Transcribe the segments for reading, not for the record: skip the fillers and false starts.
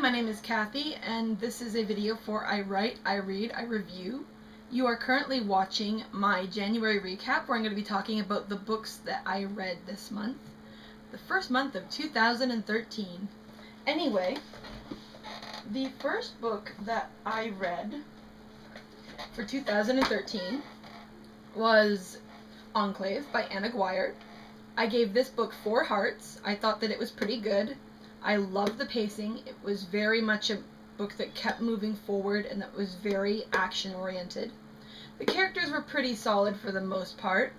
my name is Kathy, and this is a video for I Write, I Read, I Review. You are currently watching my January recap, where I'm going to be talking about the books that I read this month. The first month of 2013. Anyway, the first book that I read for 2013 was Enclave by Anna Guire. I gave this book 4 hearts. I thought that it was pretty good. I loved the pacing. It was very much a book that kept moving forward and that was very action-oriented. The characters were pretty solid for the most part.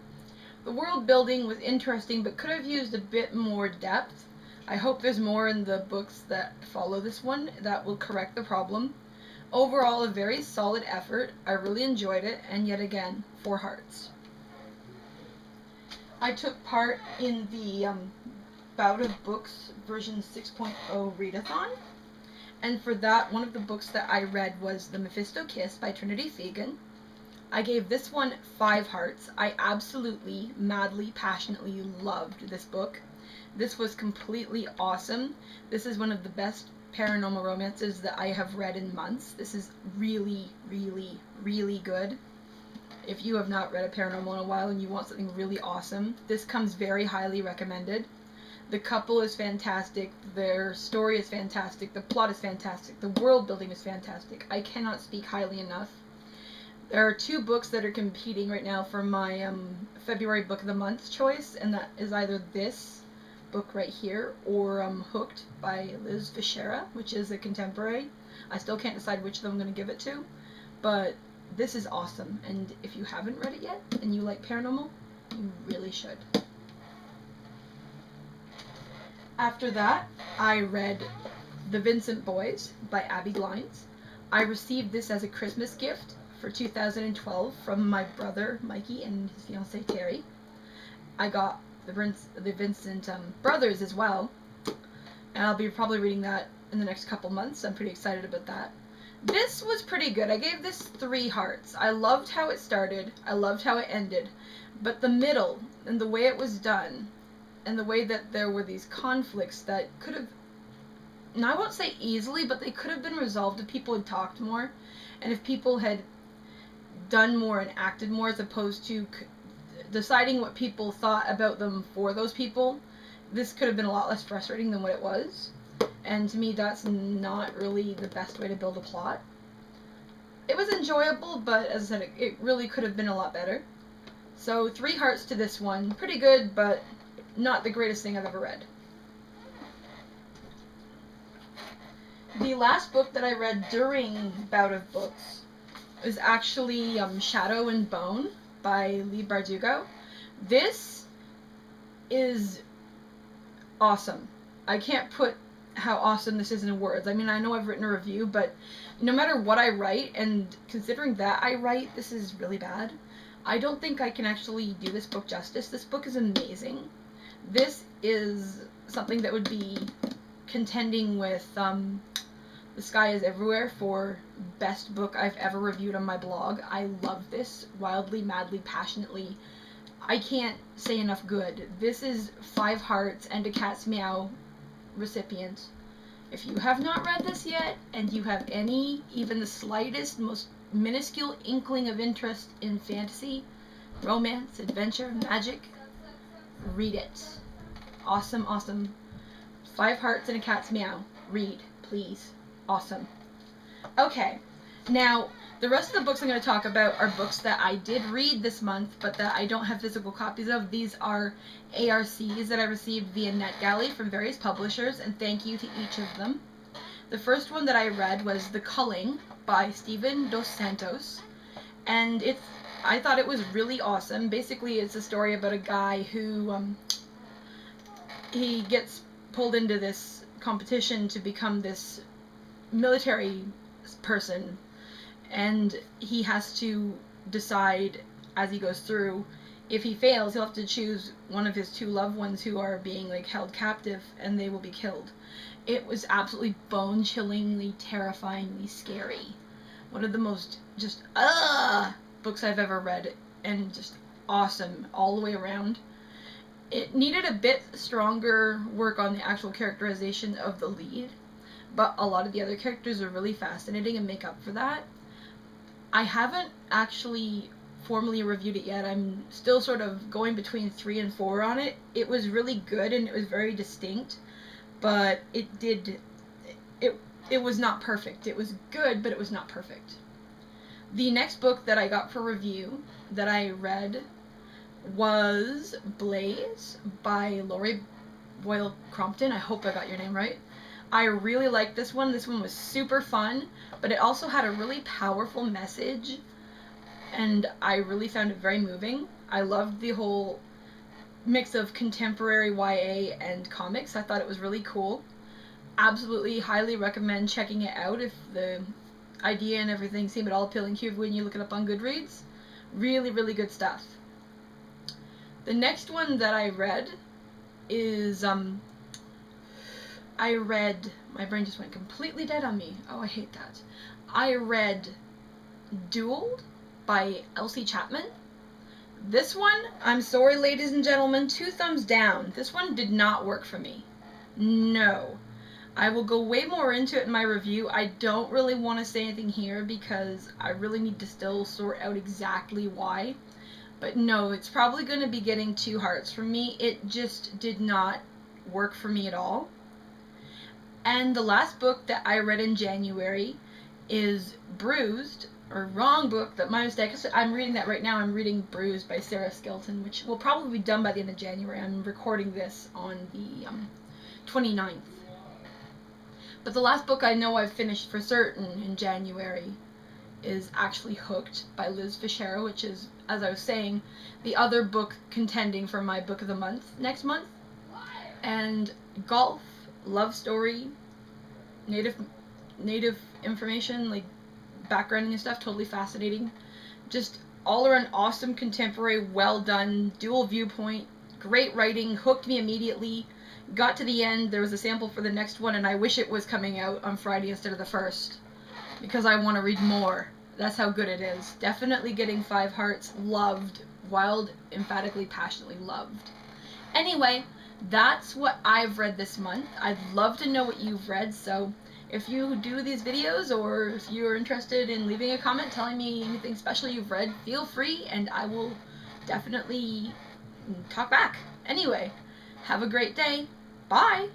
The world building was interesting but could have used a bit more depth. I hope there's more in the books that follow this one that will correct the problem. Overall, a very solid effort. I really enjoyed it, and yet again, 4 hearts. I took part in the Bout of Books version 6.0 readathon, and for that, one of the books that I read was The Mephisto Kiss by Trinity Fagan. I gave this one 5 hearts. I absolutely, madly, passionately loved this book. This was completely awesome. This is one of the best paranormal romances that I have read in months. This is really, really, really good. If you have not read a paranormal in a while and you want something really awesome, this comes very highly recommended. The couple is fantastic, their story is fantastic, the plot is fantastic, the world building is fantastic. I cannot speak highly enough. There are 2 books that are competing right now for my February Book of the Month choice, and that is either this book right here or Hooked by Liz Fischera, which is a contemporary. I still can't decide which of them I'm going to give it to, but this is awesome, and if you haven't read it yet and you like paranormal, you really should. After that, I read The Vincent Boys by Abby Glines. I received this as a Christmas gift for 2012 from my brother Mikey and his fiancée Terry. I got the Vincent brothers as well, and I'll be probably reading that in the next couple months. I'm pretty excited about that. This was pretty good. I gave this 3 hearts. I loved how it started, I loved how it ended, but the middle and the way it was done, and the way that there were these conflicts that could have, now I won't say easily, but they could have been resolved if people had talked more, and if people had done more and acted more, as opposed to deciding what people thought about them for those people. This could have been a lot less frustrating than what it was, and to me that's not really the best way to build a plot. It was enjoyable, but as I said, it really could have been a lot better. So 3 hearts to this one. Pretty good, but not the greatest thing I've ever read. The last book that I read during Bout of Books was actually Shadow and Bone by Leigh Bardugo. This is awesome. I can't put how awesome this is in words. I mean, I know I've written a review, but no matter what I write, and considering that I write, this is really bad. I don't think I can actually do this book justice. This book is amazing. This is something that would be contending with The Sky is Everywhere for best book I've ever reviewed on my blog. I love this wildly, madly, passionately. I can't say enough good. This is 5 hearts and a cat's meow recipient. If you have not read this yet, and you have any, even the slightest, most minuscule inkling of interest in fantasy, romance, adventure, magic, read it. Awesome, awesome. 5 hearts and a cat's meow. Read, please. Awesome. Okay, now the rest of the books I'm going to talk about are books that I did read this month, but that I don't have physical copies of. These are ARCs that I received via NetGalley from various publishers, and thank you to each of them. The first one that I read was The Culling by Steven Dos Santos, and I thought it was really awesome. Basically, it's a story about a guy who he gets pulled into this competition to become this military person, and he has to decide as he goes through. If he fails, he'll have to choose one of his 2 loved ones who are being held captive, and they will be killed. It was absolutely bone-chillingly, terrifyingly scary. One of the most just books I've ever read, and just awesome all the way around. It needed a bit stronger work on the actual characterization of the lead, but a lot of the other characters are really fascinating and make up for that. I haven't actually formally reviewed it yet. I'm still sort of going between 3 and 4 on it. It was really good and it was very distinct, but it was not perfect. It was good, but it was not perfect. The next book that I got for review that I read was Blaze by Laurie Boyle Crompton. I hope I got your name right. I really liked this one. This one was super fun, but it also had a really powerful message, and I really found it very moving. I loved the whole mix of contemporary YA and comics. I thought it was really cool. Absolutely highly recommend checking it out if the idea and everything seem at all appealing to you when you look it up on Goodreads. Really, really good stuff. The next one that I read is, my brain just went completely dead on me. Oh, I hate that. I read Dueled by Elsie Chapman. This one, I'm sorry ladies and gentlemen, 2 thumbs down. This one did not work for me. No. I will go way more into it in my review. I don't really want to say anything here because I really need to still sort out exactly why. But no, it's probably going to be getting 2 hearts from me. It just did not work for me at all. And the last book that I read in January is Bruised, or wrong book, that my mistake. I'm reading that right now. I'm reading Bruised by Sarah Skelton, which will probably be done by the end of January. I'm recording this on the 29th. But the last book I know I've finished for certain in January is actually Hooked by Liz Fischero, which is, as I was saying, the other book contending for my book of the month next month. And golf, love story, native information, like backgrounding and stuff, totally fascinating. Just all around awesome, contemporary, well done, dual viewpoint, great writing, hooked me immediately. Got to the end, there was a sample for the next one, and I wish it was coming out on Friday instead of the 1st, because I want to read more. That's how good it is. Definitely getting 5 hearts. Loved. Wild, emphatically, passionately loved. Anyway, that's what I've read this month. I'd love to know what you've read, so if you do these videos, or if you're interested in leaving a comment telling me anything special you've read, feel free, and I will definitely talk back. Anyway, have a great day. Bye!